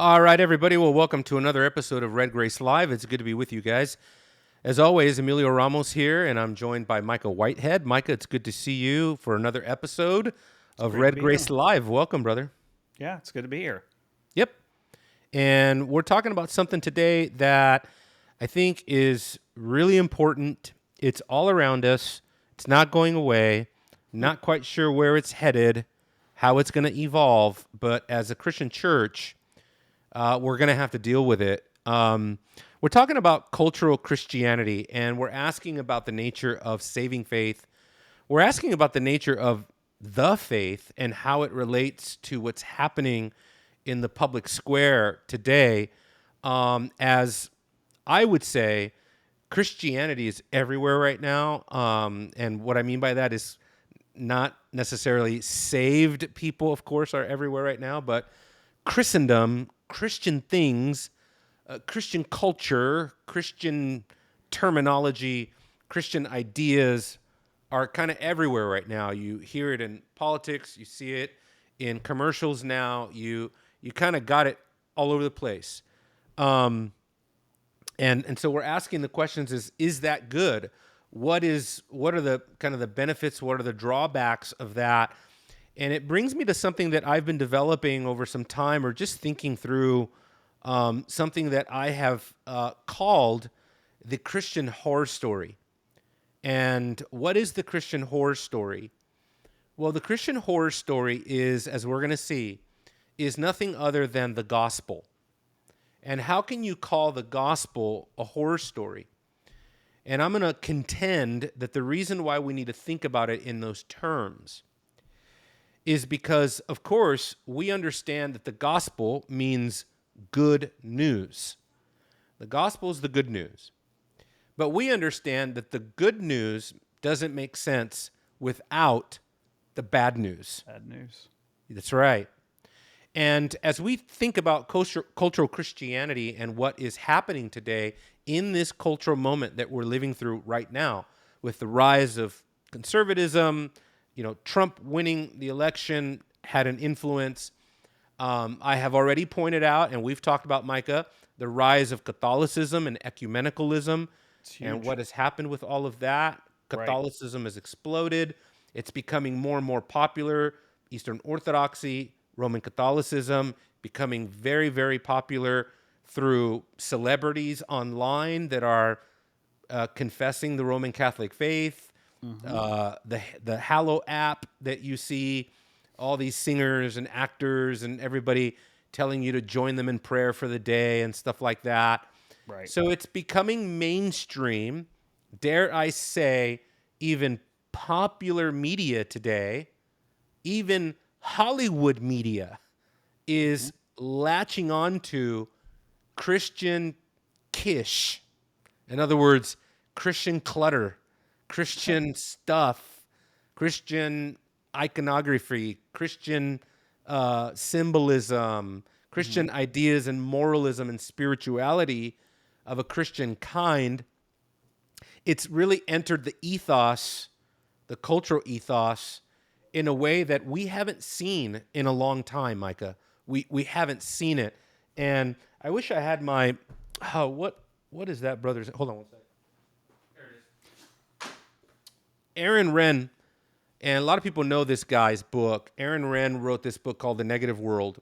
All right, everybody. Well, welcome to another episode of Red Grace Live. It's good to be with you guys. As always, Emilio Ramos here, and I'm joined by Micah Whitehead. Micah, it's good to see you for another episode It's of great to Red be here. Grace Live. Welcome, brother. Yeah, it's good to be here. Yep. And we're talking about something today that I think is really important. It's all around us, it's not going away. Not quite sure where it's headed, how it's going to evolve, but as a Christian church, we're going to have to deal with it. We're talking about cultural Christianity, and we're asking about the nature of saving faith. We're asking about the nature of the faith and how it relates to what's happening in the public square today. As I would say, Christianity is everywhere right now. And what I mean by that is not necessarily saved people, of course, are everywhere right now, but Christendom, Christian things, Christian culture, Christian terminology, Christian ideas are kind of everywhere right now. You hear it in politics, you see it in commercials now. You kind of got it all over the place. Um, and so we're asking the questions: is that good? What are the kind of the benefits? What are the drawbacks of that? And it brings me to something that I've been developing over some time, or just thinking through something that I have called the Christian horror story. And what is the Christian horror story? Well, the Christian horror story is, as we're going to see, is nothing other than the gospel. And how can you call the gospel a horror story? And I'm going to contend that the reason why we need to think about it in those terms is because, of course, we understand that the gospel means good news. The gospel is the good news. But we understand that the good news doesn't make sense without the bad news. Bad news. That's right. And as we think about cultural Christianity and what is happening today in this cultural moment that we're living through right now, with the rise of conservatism, Trump winning the election had an influence. I have already pointed out, and we've talked about, Micah, the rise of Catholicism and ecumenicalism, It's and huge. what has happened with all of that. Right. Catholicism has exploded. It's becoming more and more popular. Eastern Orthodoxy, Roman Catholicism, becoming very, very popular through celebrities online that are confessing the Roman Catholic faith. Mm-hmm. The Hallow app that you see, all these singers and actors and everybody telling you to join them in prayer for the day and stuff like that. Right. So it's becoming mainstream, dare I say, even popular media today, even Hollywood media Mm-hmm. is latching on to Christian kish. In other words, Christian clutter, Christian stuff, Christian iconography, Christian symbolism, Mm-hmm. Christian ideas and moralism and spirituality of a Christian kind. It's really entered the ethos, the cultural ethos, in a way that we haven't seen in a long time, Micah. We haven't seen it. And I wish I had my what is that, brothers? Hold on one second. Aaron Renn, and a lot of people know this guy's book. Aaron Renn wrote this book called The Negative World.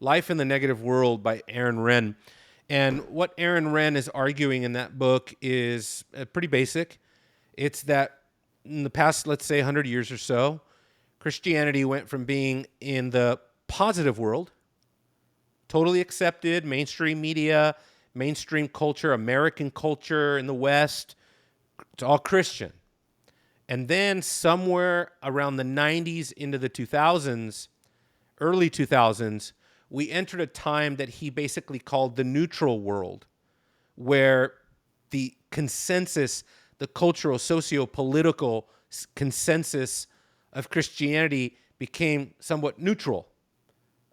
Life in the Negative World by Aaron Renn. And what Aaron Renn is arguing in that book is pretty basic. It's that in the past, let's say 100 years or so, Christianity went from being in the positive world, totally accepted, mainstream media, mainstream culture, American culture in the West, it's all Christian. And then somewhere around the 90s into the 2000s, early 2000s, we entered a time that he basically called the neutral world, where the consensus, the cultural, socio-political consensus of Christianity became somewhat neutral.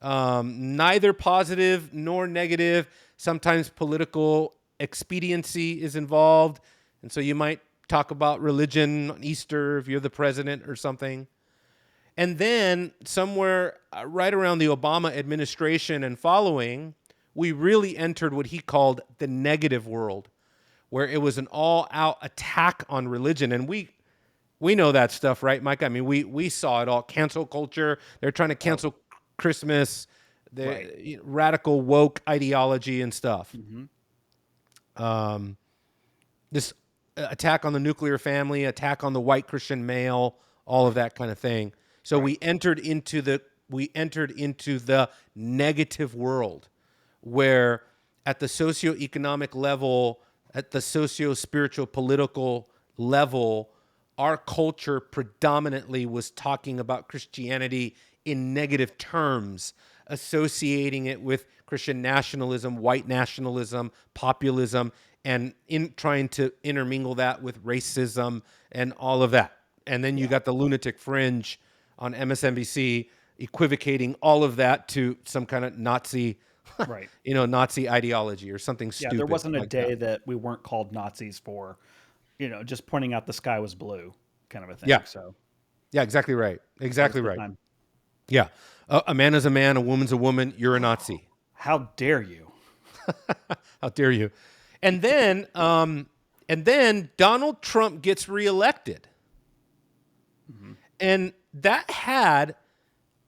Neither positive nor negative. Sometimes political expediency is involved. And so you might talk about religion on Easter if you're the president or something. And then somewhere right around the Obama administration and following, we really entered what he called the negative world, where it was an all-out attack on religion. And we know that stuff, right, Mike? I mean, we saw it all. Cancel culture. They're trying to Oh, cancel Christmas, right. the radical woke ideology and stuff. Hmm. This attack on the nuclear family, attack on the white Christian male, all of Right. that kind of thing. So Right. we entered into the negative world, where at the socioeconomic level, at the socio-spiritual political level, our culture predominantly was talking about Christianity in negative terms, associating it with Christian nationalism, white nationalism, populism, and in trying to intermingle that with racism and all of that. And then you Yeah. got the lunatic fringe on MSNBC equivocating all of that to some kind of Nazi, Right. Nazi ideology or something Yeah. There stupid wasn't a like that. day that we weren't called Nazis for, just pointing out the sky was blue, kind of a Yeah. thing. So Yeah, exactly right. that was a Exactly good right. time. Yeah. A man is a man, a woman's a woman, you're a Nazi. How dare you? How dare you? And then Donald Trump gets reelected. Hmm. And that had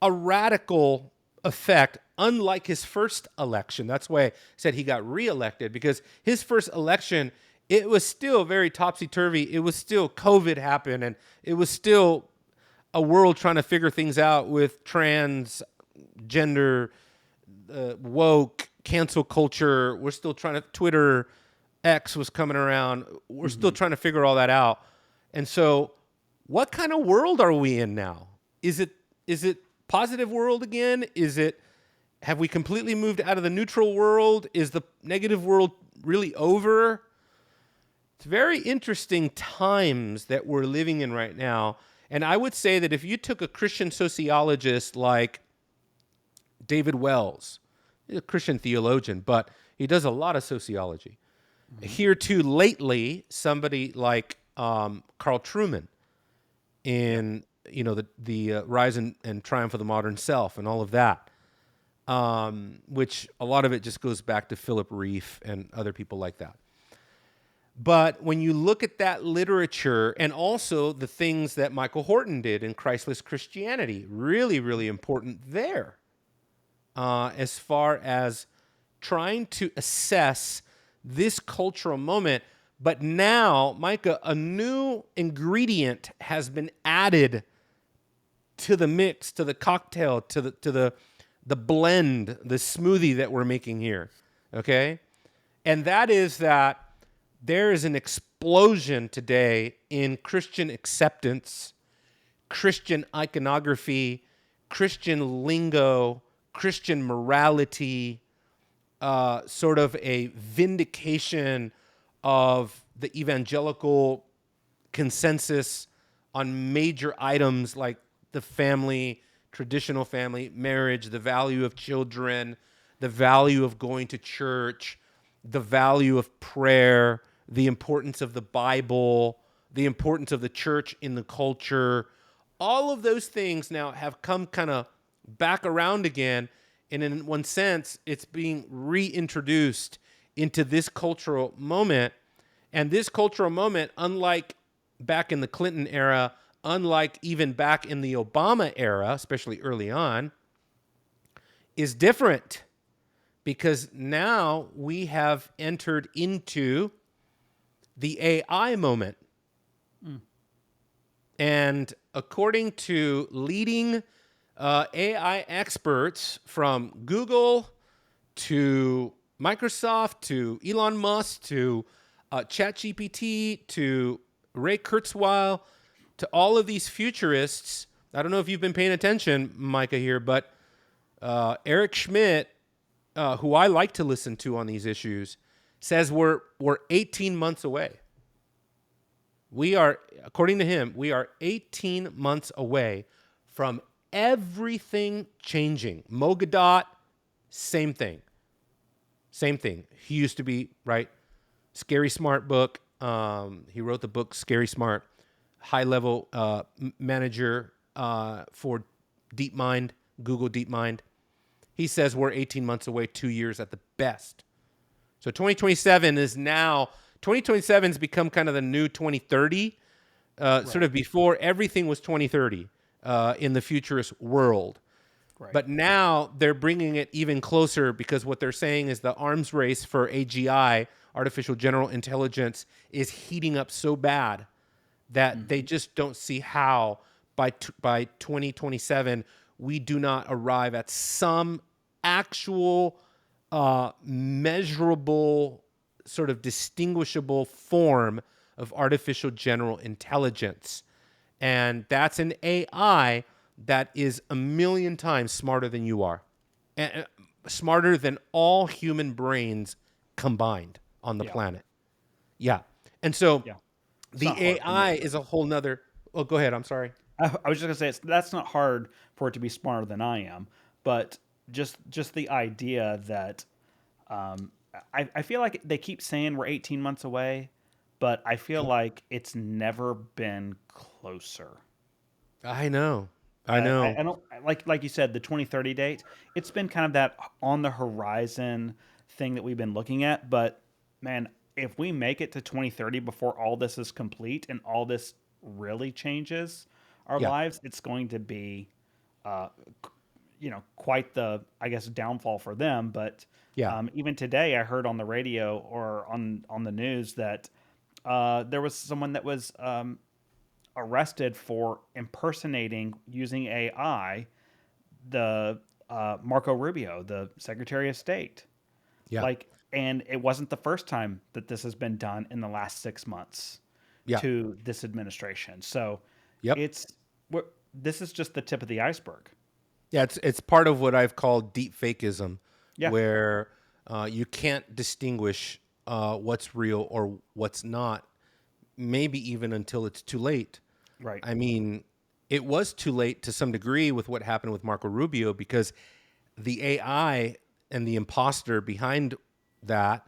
a radical effect, unlike his first election. That's why I said he got reelected, because his first election, it was still very topsy-turvy. It was still COVID happened, and it was still a world trying to figure things out with transgender, woke, cancel culture. We're still trying to, Twitter, X was coming around. We're still Hmm. trying to figure all that out. And so, what kind of world are we in now? Is it positive world again? Have we completely moved out of the neutral world? Is the negative world really over? It's very interesting times that we're living in right now. And I would say that if you took a Christian sociologist like David Wells, he's a Christian theologian, but he does a lot of sociology. Hmm. Here too, lately, somebody like Carl Truman Yep. in the rise and triumph of the modern self and all of that, which a lot of it just goes back to Philip Reef and other people like that. But when you look at that literature and also the things that Michael Horton did in Christless Christianity, really, really important there, as far as trying to assess this cultural moment. But now, Micah, a new ingredient has been added to the mix, to the cocktail, to the blend, the smoothie that we're making here. Okay? And that is that there is an explosion today in Christian acceptance, Christian iconography, Christian lingo, Christian morality, sort of a vindication of the evangelical consensus on major items like the family, traditional family, marriage, the value of children, the value of going to church, the value of prayer, the importance of the Bible, the importance of the church in the culture. All of those things now have come kind of back around again. And in one sense, it's being reintroduced into this cultural moment. And this cultural moment, unlike back in the Clinton era, unlike even back in the Obama era, especially early on, is different, because now we have entered into the AI moment. Mm. And according to leading AI experts from Google to Microsoft to Elon Musk to ChatGPT to Ray Kurzweil to all of these futurists, I don't know if you've been paying attention, Micah, here, but Eric Schmidt, who I like to listen to on these issues, says we're 18 months away. We are, according to him, we are 18 months away from everything changing. Mogadot, same thing. Same thing. He used to be, right, Scary Smart book. He wrote the book Scary Smart, high level manager for DeepMind, Google DeepMind. He says we're 18 months away, 2 years at the best. So 2027 is now, 2027 has become kind of the new 2030, sort Right. of before everything was 2030 in the futurist world. Right. But now they're bringing it even closer because what they're saying is the arms race for AGI, artificial general intelligence, is heating up so bad that they Hmm. just don't see how by 2027 we do not arrive at some actual measurable sort of distinguishable form of artificial general intelligence. And that's an AI that is a million times smarter than you are, and smarter than all human brains combined on the Yeah. planet. Yeah. And so Yeah. It's the not hard for me AI to. is a whole nother. Oh, go ahead. I'm sorry. I was just gonna say that's not hard for it to be smarter than I am, but just the idea that um, I feel like they keep saying we're 18 months away, but I feel like it's never been closer. I know. I know. I don't like you said the 2030 date. It's been kind of that on the horizon thing that we've been looking at, but man, if we make it to 2030 before all this is complete and all this really changes our Yeah. lives, it's going to be uh, quite the, I guess, downfall for them. But Yeah. even today, I heard on the radio or on the news that there was someone that was arrested for impersonating using AI the Marco Rubio, the Secretary of State. Yeah. And it wasn't the first time that this has been done in the last 6 months Yeah. to this administration. So Yep. it's this is just the tip of the iceberg. Yeah. It's part of what I've called deep fakeism, Yeah, where you can't distinguish what's real or what's not, maybe even until it's too late. right. I mean, it was too late to some degree with what happened with Marco Rubio because the AI and the imposter behind that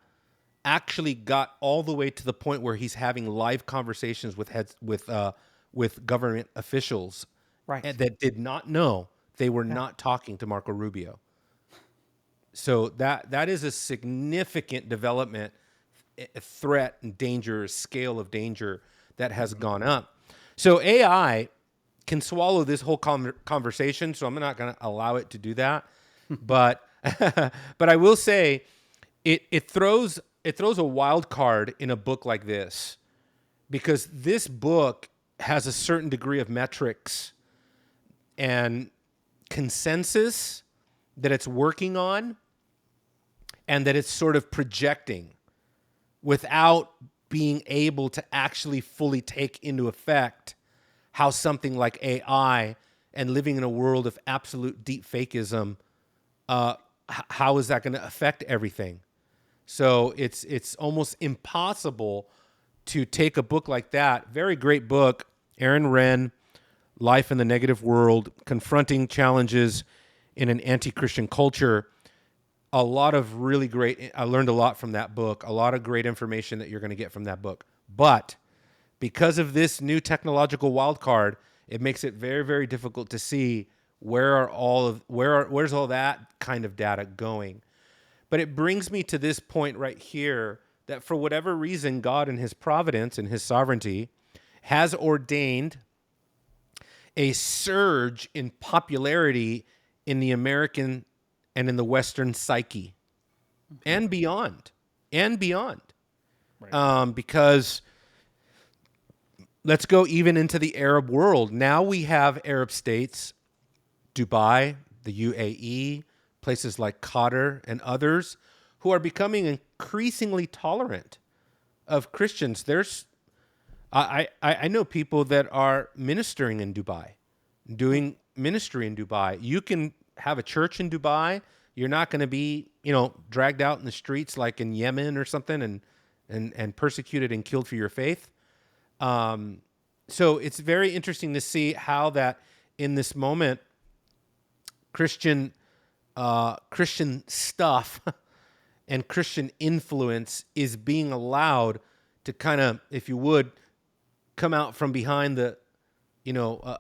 actually got all the way to the point where he's having live conversations with heads with government officials Right. and that did not know they were Yeah. not talking to Marco Rubio. So that is a significant development, a threat and danger, scale of danger that has Mhm. gone up. So AI can swallow this whole conversation. So I'm not going to allow it to do that. But but I will say it throws a wild card in a book like this because this book has a certain degree of metrics and consensus that it's working on and that it's sort of projecting without being able to actually fully take into effect how something like AI and living in a world of absolute deep fakeism, how is that going to affect everything? So it's almost impossible to take a book like that. Very great book, Aaron Wrenn, Life in the Negative World, Confronting Challenges in an Anti-Christian Culture. A lot of really great, I learned a lot from that book, a lot of great information that you're going to get from that book. But because of this new technological wild card, it makes it very, very difficult to see where's all that kind of data going. But it brings me to this point right here that for whatever reason, God in his providence and his sovereignty has ordained a surge in popularity in the American and in the Western psyche Mhm. and beyond, and beyond. Right. Because let's go even into the Arab world. Now we have Arab states, Dubai, the UAE, places like Qatar and others who are becoming increasingly tolerant of Christians. I know people that are ministering in Dubai, Hmm. doing ministry in Dubai. You can have a church in Dubai. You're not going to be, dragged out in the streets like in Yemen or something and persecuted and killed for your faith. So it's very interesting to see how that in this moment, Christian stuff and Christian influence is being allowed to kind of, if you would, come out from behind the,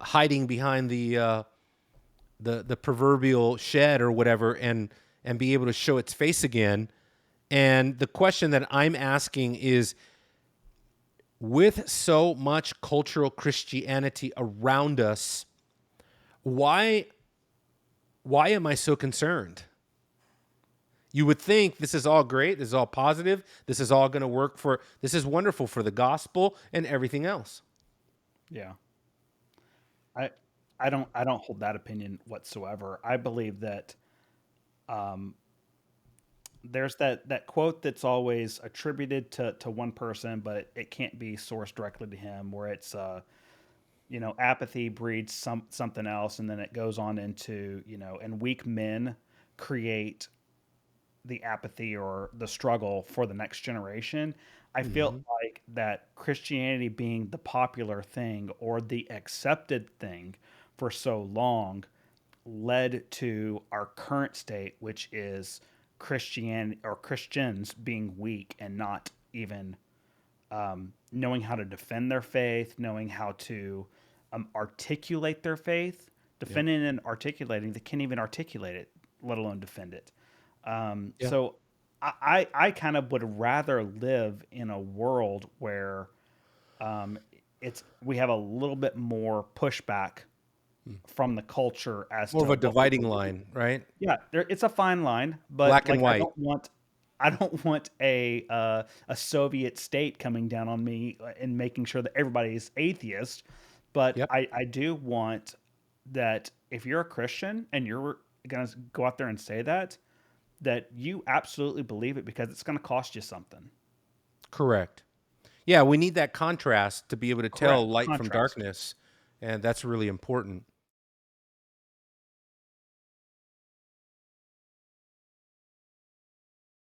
hiding behind the proverbial shed or whatever, and be able to show its face again. And the question that I'm asking is, with so much cultural Christianity around us, why am I so concerned? You would think this is all great, this is all positive, this is all going to work for, this is wonderful for the gospel and everything else. Yeah. I I don't hold that opinion whatsoever. I believe that there's that quote that's always attributed to one person, but it can't be sourced directly to him, where it's apathy breeds something else, and then it goes on into, and weak men create the apathy or the struggle for the next generation. I feel Hmm. like that Christianity being the popular thing or the accepted thing for so long led to our current state, which is Christianity or Christians being weak and not even knowing how to defend their faith, knowing how to articulate their faith, Yep. defending and articulating. They can't even articulate it, let alone defend it. Yeah. So I kind of would rather live in a world where um, it's we have a little bit more pushback from the culture as More of to a what we dividing believe. line, right? Yeah, it's a fine line, but Black and like white. I don't want a Soviet state coming down on me and making sure that everybody's atheist. But Yep. I do want that if you're a Christian and you're gonna go out there and say that you absolutely believe it because it's gonna cost you something. Correct. Yeah, we need that contrast to be able to tell Correct. light from Contrast. darkness, and that's really important.